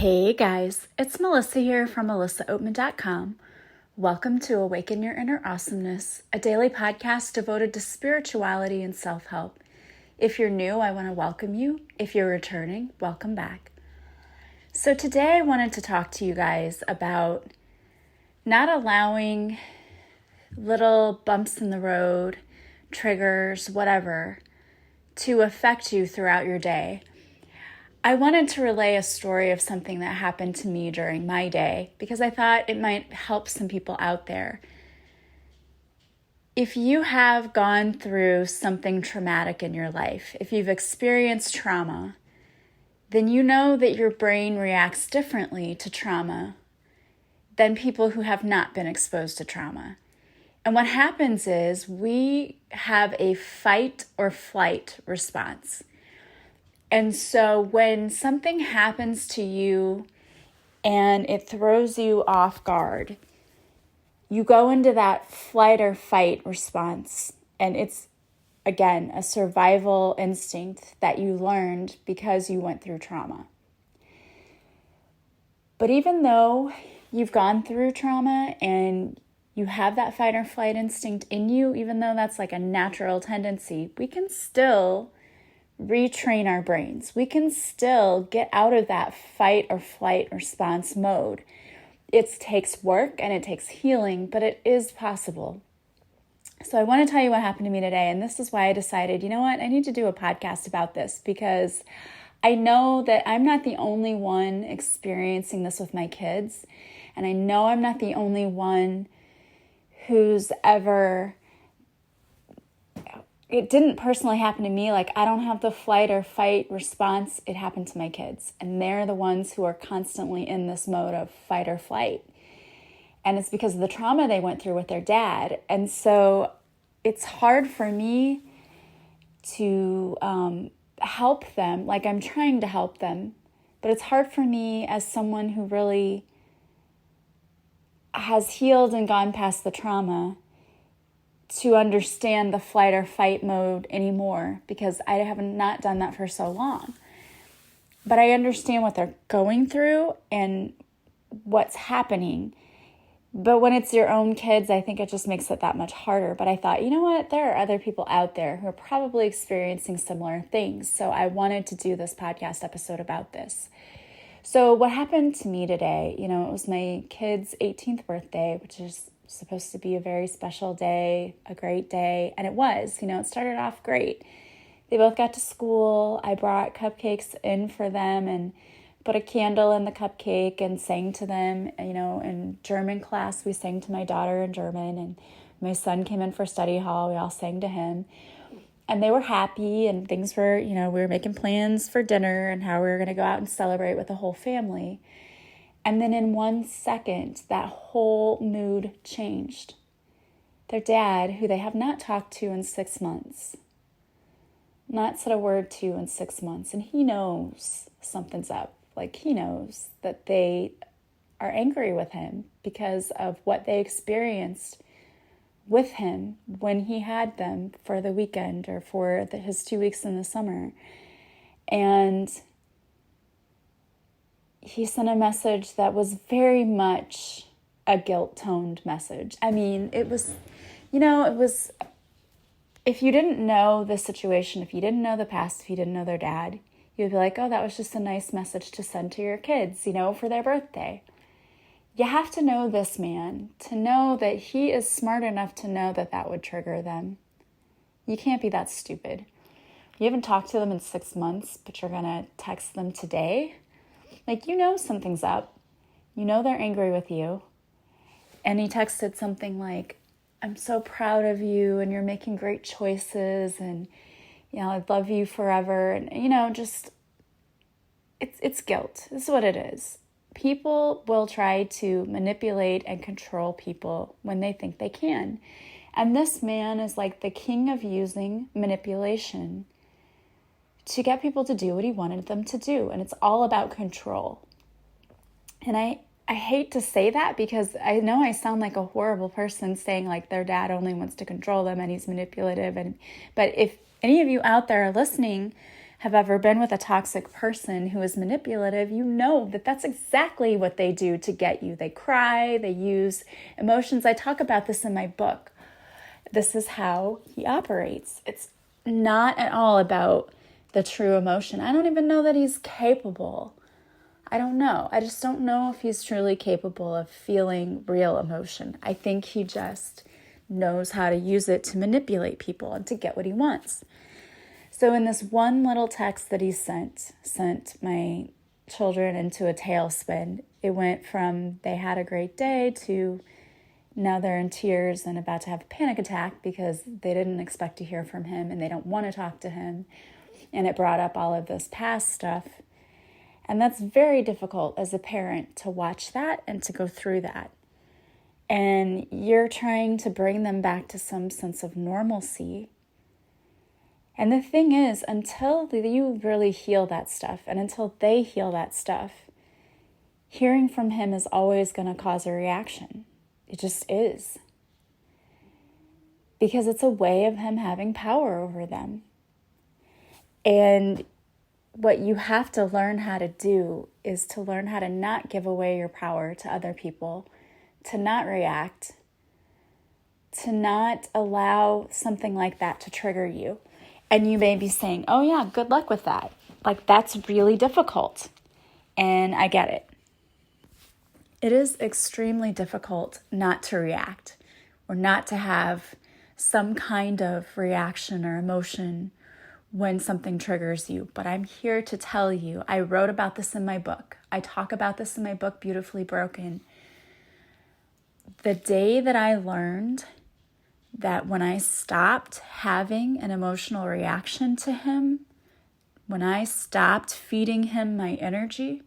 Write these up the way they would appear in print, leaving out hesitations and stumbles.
Hey guys, it's Melissa here from melissaoatman.com. Welcome to Awaken Your Inner Awesomeness, a daily podcast devoted to spirituality and self-help. If you're new, I want to welcome you. If you're returning, welcome back. So today I wanted to talk to you guys about not allowing little bumps in the road, triggers, whatever, to affect you throughout your day. I wanted to relay a story of something that happened to me during my day because I thought it might help some people out there. If you have gone through something traumatic in your life, if you've experienced trauma, then you know that your brain reacts differently to trauma than people who have not been exposed to trauma. And what happens is we have a fight or flight response. And so when something happens to you and it throws you off guard, you go into that flight or fight response. And it's, again, a survival instinct that you learned because you went through trauma. But even though you've gone through trauma and you have that fight or flight instinct in you, even though that's like a natural tendency, we can still retrain our brains. We can still get out of that fight or flight response mode. It takes work and it takes healing, but it is possible. So I want to tell you what happened to me today, and this is why I decided, you know what, I need to do a podcast about this because I know that I'm not the only one experiencing this with my kids, and I know I'm not the only one who's ever... It didn't personally happen to me. Like, I don't have the flight or fight response. It happened to my kids. And they're the ones who are constantly in this mode of fight or flight. And it's because of the trauma they went through with their dad. And so it's hard for me to help them. Like, I'm trying to help them. But it's hard for me as someone who really has healed and gone past the trauma to understand the flight or fight mode anymore because I have not done that for so long. But I understand what they're going through and what's happening. But when it's your own kids, I think it just makes it that much harder. But I thought, you know what? There are other people out there who are probably experiencing similar things. So I wanted to do this podcast episode about this. So what happened to me today, it was my kid's 18th birthday, which is supposed to be a very special day, a great day. And it was, it started off great. They both got to school. I brought cupcakes in for them and put a candle in the cupcake and sang to them. In German class, we sang to my daughter in German, and my son came in for study hall. We all sang to him. And they were happy, and things were, we were making plans for dinner and how we were going to go out and celebrate with the whole family. And then in 1 second, that whole mood changed. Their dad, who they have not talked to in 6 months, not said a word to in 6 months, and he knows something's up. Like, he knows that they are angry with him because of what they experienced with him when he had them for the weekend or for his 2 weeks in the summer. And he sent a message that was very much a guilt-toned message. I mean, it was, if you didn't know the situation, if you didn't know the past, if you didn't know their dad, you'd be like, oh, that was just a nice message to send to your kids, for their birthday. You have to know this man to know that he is smart enough to know that that would trigger them. You can't be that stupid. You haven't talked to them in 6 months, but you're going to text them today? Like, something's up. They're angry with you. And he texted something like, I'm so proud of you and you're making great choices and, I love you forever. And, it's guilt. This is what it is. People will try to manipulate and control people when they think they can. And this man is like the king of using manipulation to get people to do what he wanted them to do. And it's all about control. And I hate to say that because I know I sound like a horrible person saying like their dad only wants to control them and he's manipulative. But if any of you out there are listening have ever been with a toxic person who is manipulative, you know that that's exactly what they do to get you. They cry, they use emotions. I talk about this in my book. This is how he operates. It's not at all about the true emotion. I don't even know that he's capable. I don't know. I just don't know if he's truly capable of feeling real emotion. I think he just knows how to use it to manipulate people and to get what he wants. So in this one little text that he sent my children into a tailspin. It went from they had a great day to now they're in tears and about to have a panic attack because they didn't expect to hear from him and they don't want to talk to him. And it brought up all of this past stuff. And that's very difficult as a parent to watch that and to go through that. And you're trying to bring them back to some sense of normalcy. And the thing is, until you really heal that stuff and until they heal that stuff, hearing from him is always going to cause a reaction. It just is. Because it's a way of him having power over them. And what you have to learn how to do is to learn how to not give away your power to other people, to not react, to not allow something like that to trigger you. And you may be saying, oh yeah, good luck with that. Like, that's really difficult. And I get it. It is extremely difficult not to react or not to have some kind of reaction or emotion when something triggers you. But I'm here to tell you, I wrote about this in my book. I talk about this in my book, Beautifully Broken. The day that I learned that when I stopped having an emotional reaction to him, when I stopped feeding him my energy,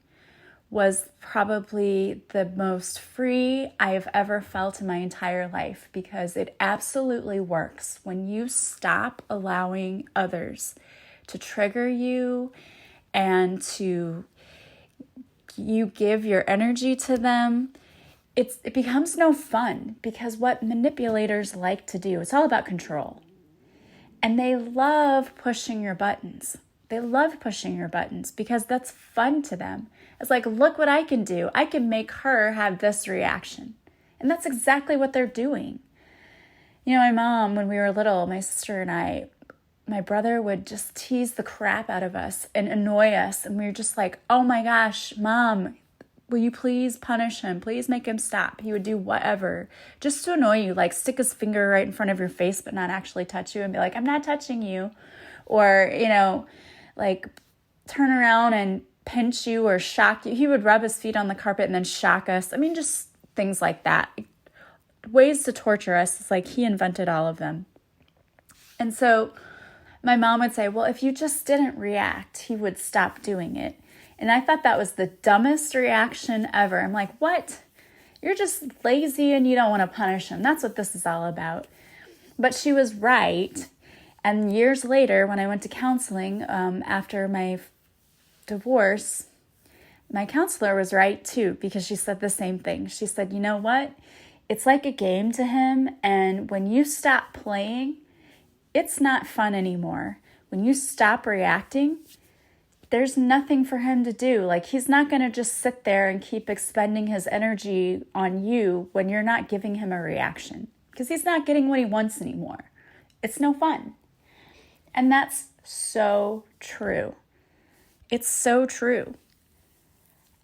was probably the most free I have ever felt in my entire life, because it absolutely works. When you stop allowing others to trigger you and you give your energy to them, it becomes no fun, because what manipulators like to do, it's all about control. And they love pushing your buttons. They love pushing your buttons because that's fun to them. It's like, look what I can do. I can make her have this reaction. And that's exactly what they're doing. You know, my mom, when we were little, my sister and I, my brother would just tease the crap out of us and annoy us. And we were just like, oh my gosh, Mom, will you please punish him? Please make him stop. He would do whatever just to annoy you, like stick his finger right in front of your face but not actually touch you and be like, I'm not touching you. Or, you know, like turn around and pinch you or shock you. He would rub his feet on the carpet and then shock us. I mean, just things like that. Ways to torture us. It's like he invented all of them. And so my mom would say, well, if you just didn't react, he would stop doing it. And I thought that was the dumbest reaction ever. I'm like, what? You're just lazy and you don't want to punish him. That's what this is all about. But she was right. And years later, when I went to counseling after my divorce, my counselor was right too, because she said the same thing. She said, you know what? It's like a game to him. And when you stop playing, it's not fun anymore. When you stop reacting, there's nothing for him to do. Like, he's not going to just sit there and keep expending his energy on you when you're not giving him a reaction, because he's not getting what he wants anymore. It's no fun. And that's so true. It's so true.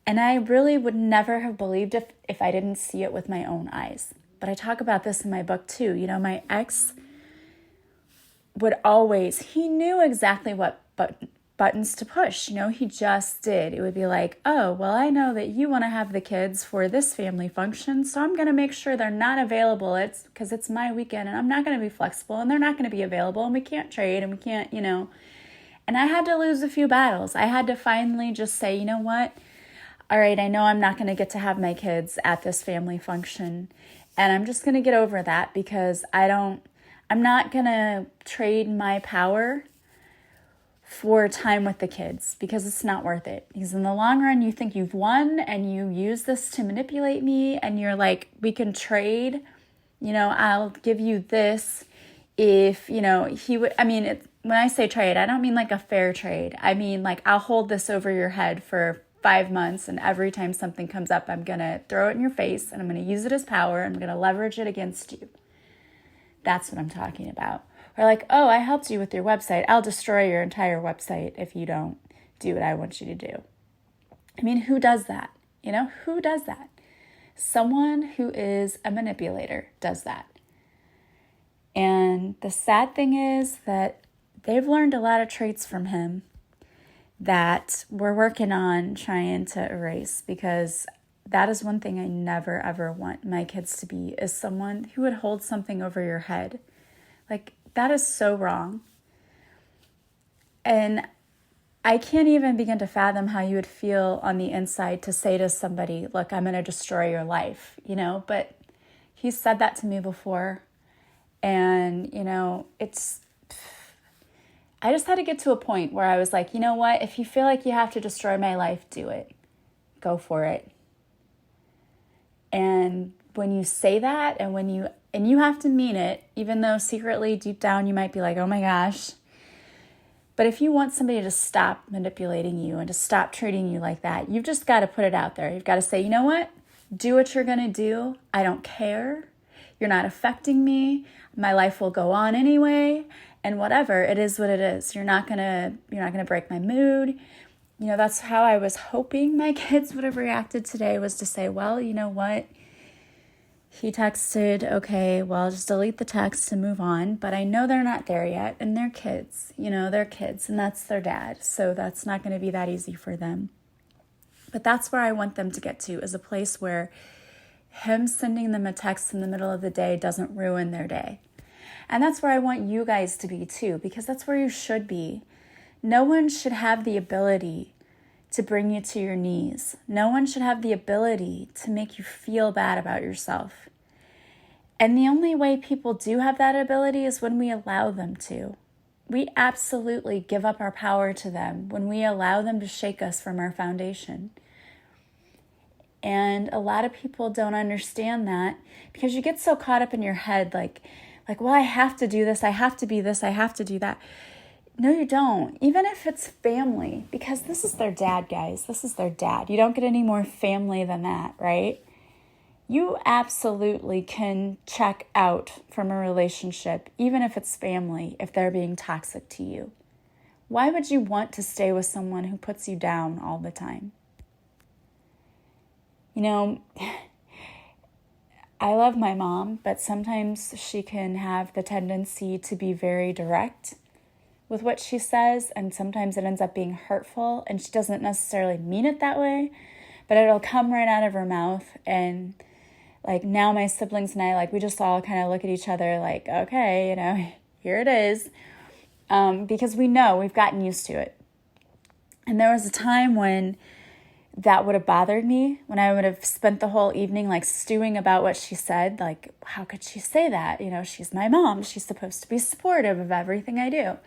And I really would never have believed if I didn't see it with my own eyes. But I talk about this in my book too. You know, my ex would always, he knew exactly what buttons to push. You know, he just did. It would be like, oh, well, I know that you want to have the kids for this family function, so I'm going to make sure they're not available. It's because it's my weekend and I'm not going to be flexible and they're not going to be available and we can't trade and we can't, you know. And I had to lose a few battles. I had to finally just say, you know what? All right, I know I'm not going to get to have my kids at this family function, and I'm just going to get over that, because I'm not going to trade my power for time with the kids, because it's not worth it. Because in the long run, you think you've won and you use this to manipulate me, and you're like, we can trade, you know, I'll give you this if, you know, he would, I mean, when I say trade, I don't mean like a fair trade. I mean like I'll hold this over your head for 5 months, and every time something comes up, I'm going to throw it in your face and I'm going to use it as power. And I'm going to leverage it against you. That's what I'm talking about. Or like, oh, I helped you with your website. I'll destroy your entire website if you don't do what I want you to do. I mean, who does that? You know, who does that? Someone who is a manipulator does that. And the sad thing is that they've learned a lot of traits from him that we're working on trying to erase, because that is one thing I never, ever want my kids to be, is someone who would hold something over your head. Like, that is so wrong. And I can't even begin to fathom how you would feel on the inside to say to somebody, look, I'm going to destroy your life, you know, but he said that to me before. And, you know, I just had to get to a point where I was like, you know what? If you feel like you have to destroy my life, do it. Go for it. And when you say that, and you have to mean it, even though secretly deep down you might be like, oh my gosh. But if you want somebody to stop manipulating you and to stop treating you like that, you've just got to put it out there. You've got to say, you know what? Do what you're going to do. I don't care. You're not affecting me. My life will go on anyway. And whatever, it is what it is. You're not gonna break my mood. You know, that's how I was hoping my kids would have reacted today, was to say, well, you know what? He texted, okay, well, just delete the text and move on. But I know they're not there yet, and they're kids. You know, they're kids, and that's their dad. So that's not going to be that easy for them. But that's where I want them to get to, is a place where him sending them a text in the middle of the day doesn't ruin their day. And that's where I want you guys to be too, because that's where you should be. No one should have the ability to bring you to your knees. No one should have the ability to make you feel bad about yourself. And the only way people do have that ability is when we allow them to. We absolutely give up our power to them when we allow them to shake us from our foundation. And a lot of people don't understand that, because you get so caught up in your head, like, well, I have to do this, I have to be this, I have to do that. No, you don't. Even if it's family, because this is their dad, guys. This is their dad. You don't get any more family than that, right? You absolutely can check out from a relationship, even if it's family, if they're being toxic to you. Why would you want to stay with someone who puts you down all the time? You know, I love my mom, but sometimes she can have the tendency to be very direct with what she says, and sometimes it ends up being hurtful, and she doesn't necessarily mean it that way, but it'll come right out of her mouth. And like, now my siblings and I, like, we just all kind of look at each other like, okay, you know, here it is, because we know, we've gotten used to it. And there was a time when that would have bothered me, when I would have spent the whole evening like stewing about what she said. Like, how could she say that? You know, she's my mom. She's supposed to be supportive of everything I do.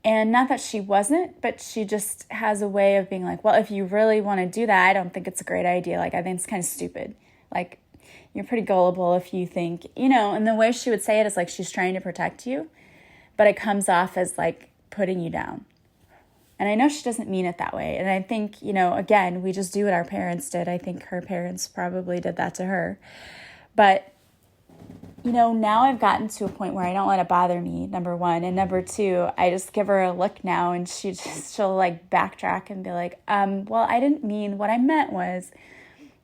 And not that she wasn't, but she just has a way of being like, well, if you really want to do that, I don't think it's a great idea. Like, I think it's kind of stupid. Like, you're pretty gullible if you think, you know, and the way she would say it is like she's trying to protect you, but it comes off as like putting you down. And I know she doesn't mean it that way. And I think, you know, again, we just do what our parents did. I think her parents probably did that to her. But, you know, now I've gotten to a point where I don't let it bother me, number one. And number two, I just give her a look now, and she'll like backtrack and be like, well, I didn't mean, what I meant was.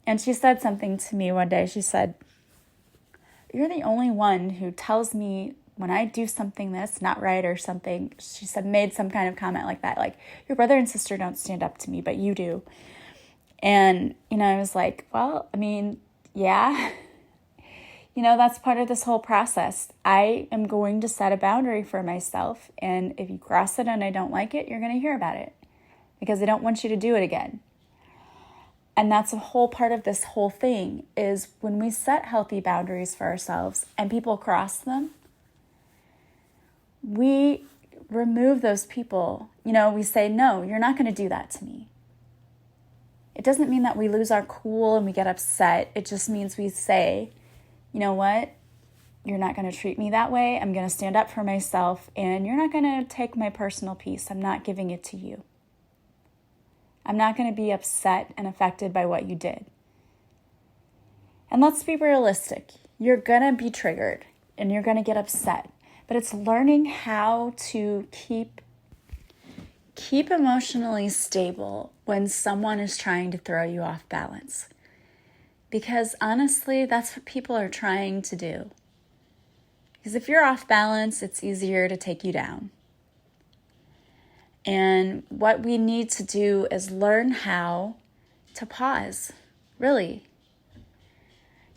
And she said something to me one day. She said, you're the only one who tells me when I do something that's not right or something. She said, made some kind of comment like that. Like, your brother and sister don't stand up to me, but you do. And, you know, I was like, well, I mean, yeah. You know, that's part of this whole process. I am going to set a boundary for myself. And if you cross it and I don't like it, you're going to hear about it, because I don't want you to do it again. And that's a whole part of this whole thing, is when we set healthy boundaries for ourselves and people cross them, we remove those people. You know, we say, no, you're not going to do that to me. It doesn't mean that we lose our cool and we get upset. It just means we say, you know what? you're not going to treat me that way. I'm going to stand up for myself, and you're not going to take my personal peace. I'm not giving it to you. I'm not going to be upset and affected by what you did. And let's be realistic. You're going to be triggered and you're going to get upset. But it's learning how to keep emotionally stable when someone is trying to throw you off balance. Because honestly, that's what people are trying to do. Because if you're off balance, it's easier to take you down. And what we need to do is learn how to pause, really.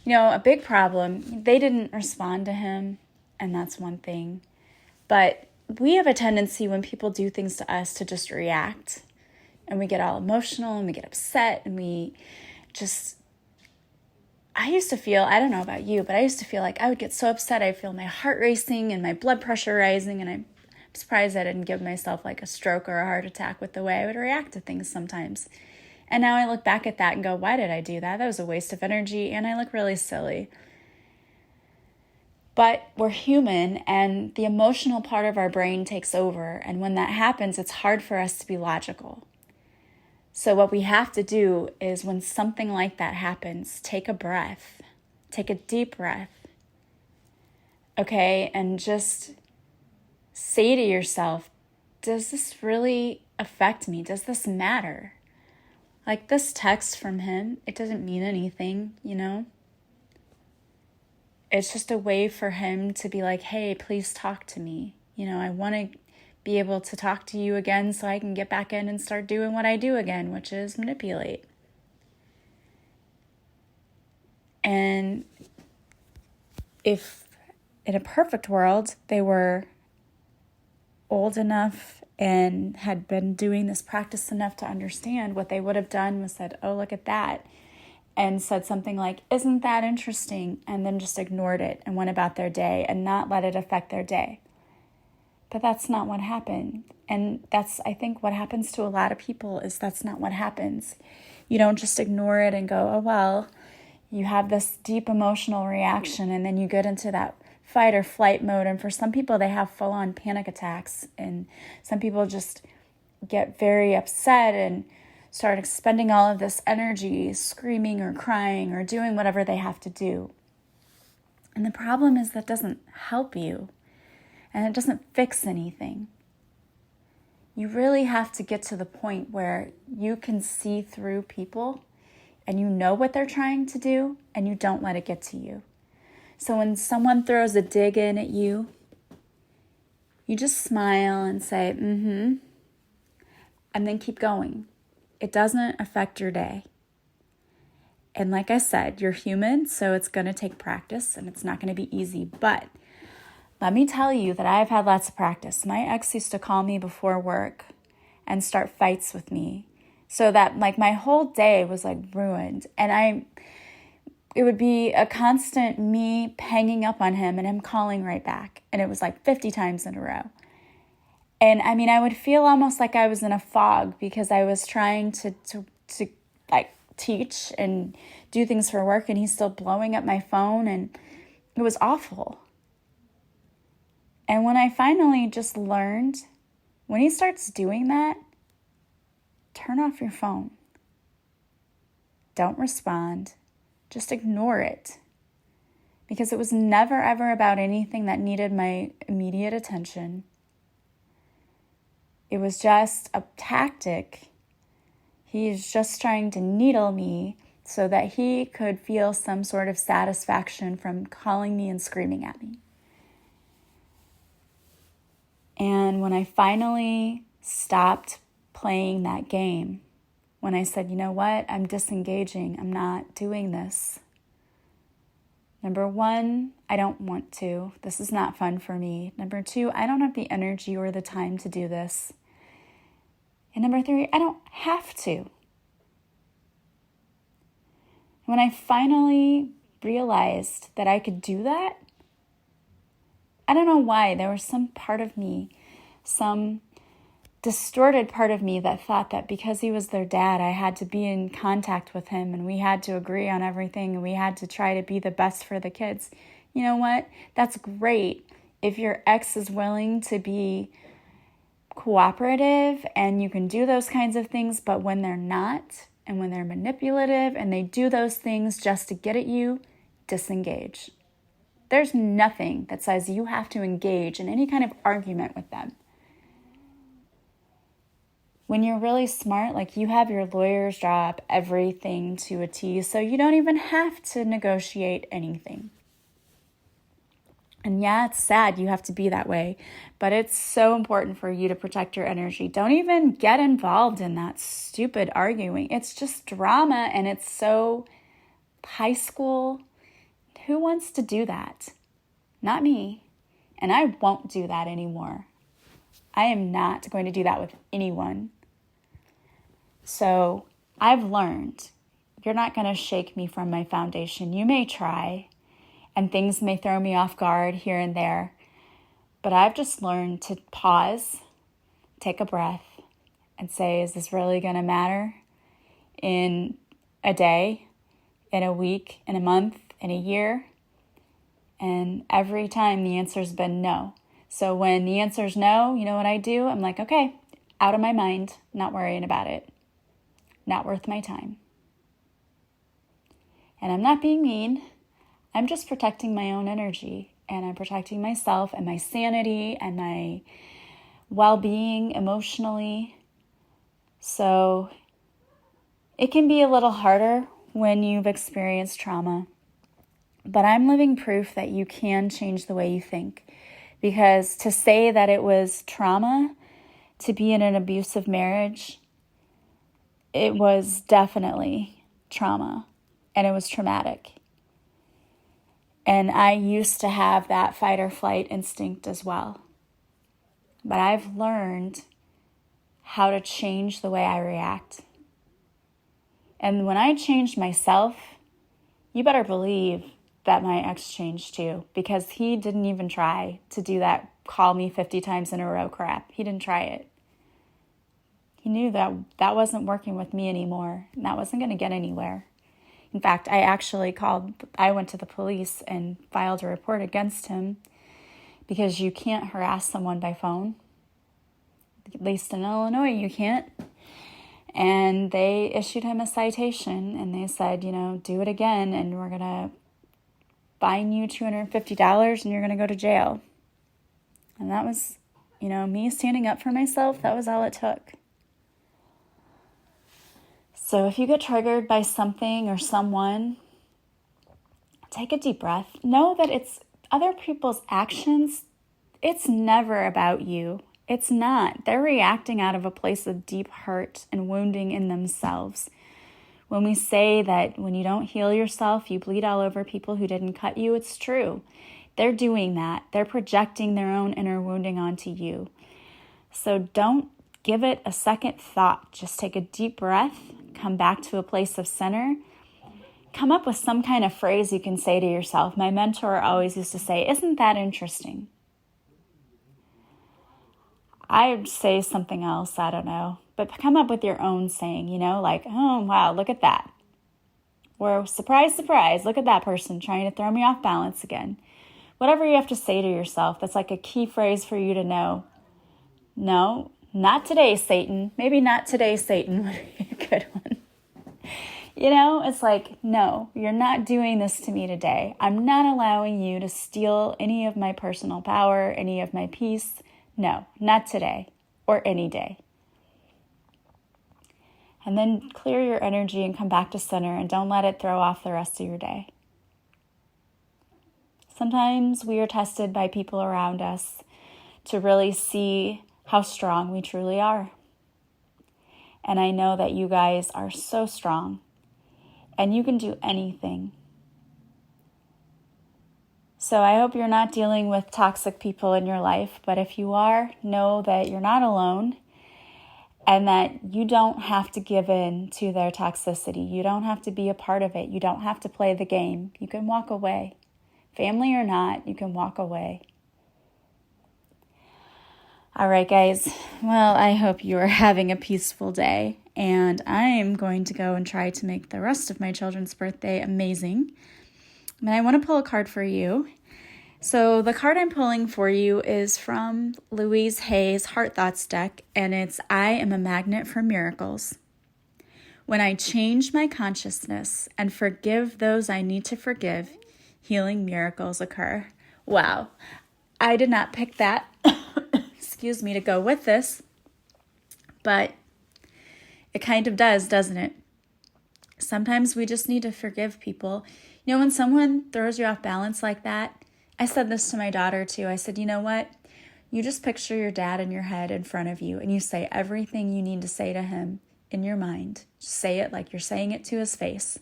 A big problem, they didn't respond to him, and that's one thing. But we have a tendency when people do things to us to just react, and we get all emotional, and we get upset, and I used to feel, I don't know about you, but I used to feel like I would get so upset, I'd feel my heart racing and my blood pressure rising, and I'm surprised I didn't give myself like a stroke or a heart attack with the way I would react to things sometimes. And now I look back at that and go, why did I do that? That was a waste of energy, and I look really silly. But we're human, and the emotional part of our brain takes over, and when that happens, it's hard for us to be logical. So what we have to do is when something like that happens, take a breath, take a deep breath, okay, and just say to yourself, does this really affect me? Does this matter? Like this text from him, it doesn't mean anything, It's just a way for him to be like, hey, please talk to me. I want to be able to talk to you again so I can get back in and start doing what I do again, which is manipulate. And if in a perfect world, they were old enough and had been doing this practice enough to understand, what they would have done was said, oh, look at that, and said something like, isn't that interesting? And then just ignored it and went about their day and not let it affect their day. But that's not what happened. And that's, I think, what happens to a lot of people is that's not what happens. You don't just ignore it and go, oh, well, you have this deep emotional reaction, and then you get into that fight or flight mode. And for some people, they have full-on panic attacks. And some people just get very upset and start expending all of this energy, screaming or crying or doing whatever they have to do. And the problem is that doesn't help you, and it doesn't fix anything. You really have to get to the point where you can see through people and you know what they're trying to do, and you don't let it get to you. So when someone throws a dig in at you, you just smile and say, and then keep going. It doesn't affect your day. And like I said, you're human, so it's going to take practice, and it's not going to be easy. But let me tell you that I've had lots of practice. My ex used to call me before work and start fights with me, so that like my whole day was like ruined. And it would be a constant me hanging up on him and him calling right back. And it was like 50 times in a row. And I mean, I would feel almost like I was in a fog because I was trying to like teach and do things for work, and he's still blowing up my phone, and it was awful. And when I finally just learned, when he starts doing that, turn off your phone. Don't respond. Just ignore it. Because it was never, ever about anything that needed my immediate attention. It was just a tactic. He's just trying to needle me so that he could feel some sort of satisfaction from calling me and screaming at me. And when I finally stopped playing that game, when I said, you know what, I'm disengaging, I'm not doing this. Number one, I don't want to. This is not fun for me. Number two, I don't have the energy or the time to do this. And number three, I don't have to. When I finally realized that I could do that, I don't know why, there was some part of me, some distorted part of me that thought that because he was their dad, I had to be in contact with him and we had to agree on everything and we had to try to be the best for the kids. You know what? That's great if your ex is willing to be cooperative and you can do those kinds of things, but when they're not, and when they're manipulative and they do those things just to get at you, disengage. There's nothing that says you have to engage in any kind of argument with them. When you're really smart, like you have your lawyers draw up everything to a T, so you don't even have to negotiate anything. And yeah, it's sad you have to be that way, but it's so important for you to protect your energy. Don't even get involved in that stupid arguing. It's just drama, and it's so high school. Who wants to do that? Not me. And I won't do that anymore. I am not going to do that with anyone. So I've learned you're not going to shake me from my foundation. You may try, and things may throw me off guard here and there, but I've just learned to pause, take a breath, and say, is this really going to matter in a day, in a week, in a month, in a year? And every time the answer's been no. So when the answer's no, you know what I do? I'm like, okay, out of my mind, not worrying about it. Not worth my time. And I'm not being mean. I'm just protecting my own energy, and I'm protecting myself and my sanity and my well-being emotionally. So it can be a little harder when you've experienced trauma, but I'm living proof that you can change the way you think, because to say that it was trauma to be in an abusive marriage, it was definitely trauma, and it was traumatic. And I used to have that fight or flight instinct as well. But I've learned how to change the way I react. And when I changed myself, you better believe that my ex changed too, because he didn't even try to do that call me 50 times in a row crap. He didn't try it. He knew that that wasn't working with me anymore, and that wasn't going to get anywhere. In fact, I went to the police and filed a report against him, because you can't harass someone by phone. At least in Illinois, you can't. And they issued him a citation, and they said, do it again, and we're going to fine you $250, and you're going to go to jail. And that was, me standing up for myself. That was all it took. So if you get triggered by something or someone, take a deep breath. Know that it's other people's actions. It's never about you. It's not. They're reacting out of a place of deep hurt and wounding in themselves. When we say that when you don't heal yourself, you bleed all over people who didn't cut you, it's true. They're doing that. They're projecting their own inner wounding onto you. So don't give it a second thought. Just take a deep breath. Come back to a place of center. Come up with some kind of phrase you can say to yourself. My mentor always used to say, isn't that interesting? I'd say something else, I don't know. But come up with your own saying, like, oh, wow, look at that. Or surprise, surprise, look at that person trying to throw me off balance again. Whatever you have to say to yourself, that's like a key phrase for you to know. No, not today, Satan. Maybe not today, Satan would be a good one. It's like, no, you're not doing this to me today. I'm not allowing you to steal any of my personal power, any of my peace. No, not today or any day. And then clear your energy and come back to center, and don't let it throw off the rest of your day. Sometimes we are tested by people around us to really see how strong we truly are. And I know that you guys are so strong, and you can do anything. So I hope you're not dealing with toxic people in your life, but if you are, know that you're not alone, and that you don't have to give in to their toxicity. You don't have to be a part of it. You don't have to play the game. You can walk away. Family or not, you can walk away. All right, guys. Well, I hope you are having a peaceful day, and I am going to go and try to make the rest of my children's birthday amazing. And I want to pull a card for you. So the card I'm pulling for you is from Louise Hay's Heart Thoughts deck, and it's I am a magnet for miracles. When I change my consciousness and forgive those I need to forgive, healing miracles occur. Wow. I did not pick that, excuse me, to go with this, but it kind of does, doesn't it? Sometimes we just need to forgive people. You know, when someone throws you off balance like that, I said this to my daughter too. I said, you know what? You just picture your dad in your head in front of you and you say everything you need to say to him in your mind. Just say it like you're saying it to his face.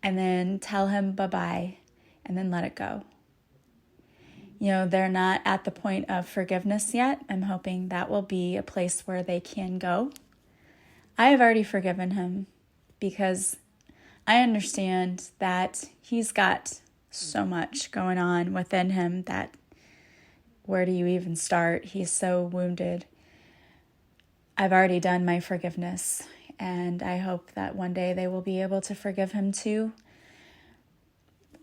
And then tell him bye-bye and then let it go. You know, they're not at the point of forgiveness yet. I'm hoping that will be a place where they can go. I have already forgiven him because I understand that he's got so much going on within him that where do you even start? He's so wounded. I've already done my forgiveness, and I hope that one day they will be able to forgive him too.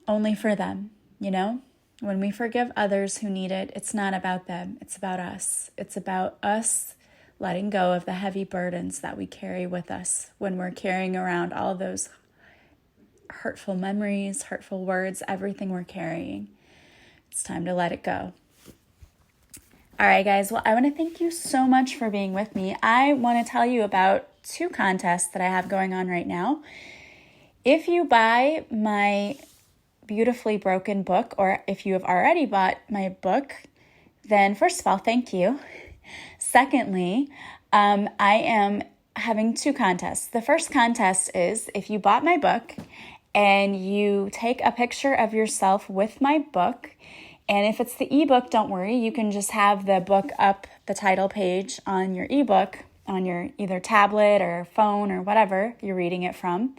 Only for them, you know? When we forgive others who need it, it's not about them. It's about us. It's about us letting go of the heavy burdens that we carry with us when we're carrying around all those hurtful memories, hurtful words, everything we're carrying. It's time to let it go. All right, guys. Well, I want to thank you so much for being with me. I want to tell you about 2 contests that I have going on right now. If you buy my Beautifully Broken book, or if you have already bought my book, then first of all, thank you. Secondly, I am having 2 contests. The first contest is if you bought my book and you take a picture of yourself with my book, and if it's the ebook, don't worry, you can just have the book up the title page on your ebook on your either tablet or phone or whatever you're reading it from.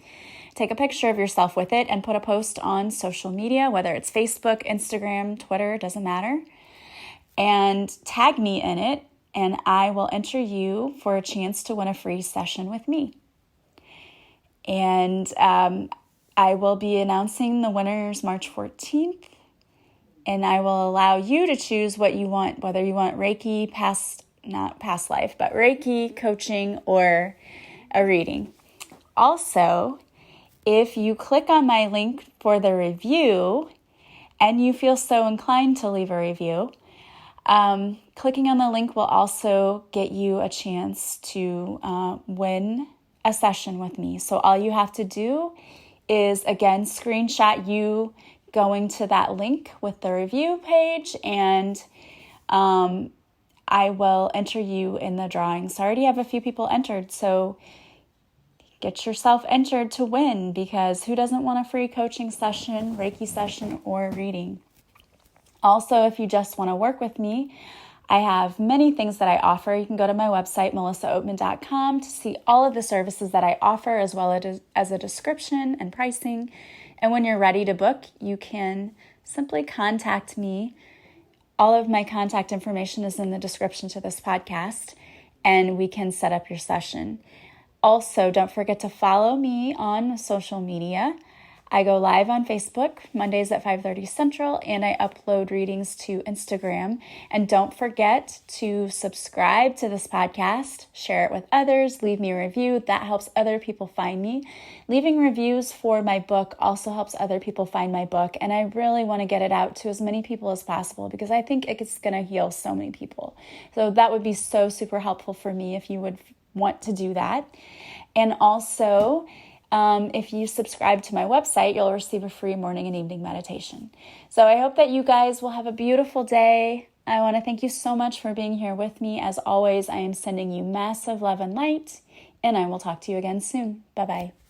Take a picture of yourself with it and put a post on social media, whether it's Facebook, Instagram, Twitter, doesn't matter, and tag me in it, and I will enter you for a chance to win a free session with me. And I will be announcing the winners March 14th, and I will allow you to choose what you want, whether you want Reiki, not past life, but Reiki, coaching, or a reading. Also, if you click on my link for the review and you feel so inclined to leave a review, clicking on the link will also get you a chance to win a session with me. So all you have to do is, again, screenshot you going to that link with the review page, and I will enter you in the drawing. So I already have a few people entered, so get yourself entered to win, because who doesn't want a free coaching session, Reiki session, or reading? Also, if you just want to work with me, I have many things that I offer. You can go to my website, melissaoatman.com, to see all of the services that I offer, as well as a description and pricing. And when you're ready to book, you can simply contact me. All of my contact information is in the description to this podcast, and we can set up your session. Also, don't forget to follow me on social media. I go live on Facebook Mondays at 5:30 Central, and I upload readings to Instagram. And don't forget to subscribe to this podcast, share it with others, leave me a review. That helps other people find me. Leaving reviews for my book also helps other people find my book, and I really want to get it out to as many people as possible, because I think it's going to heal so many people. So that would be so super helpful for me if you would want to do that. And also, if you subscribe to my website, you'll receive a free morning and evening meditation. So I hope that you guys will have a beautiful day. I want to thank you so much for being here with me. As always, I am sending you massive love and light, and I will talk to you again soon. Bye-bye.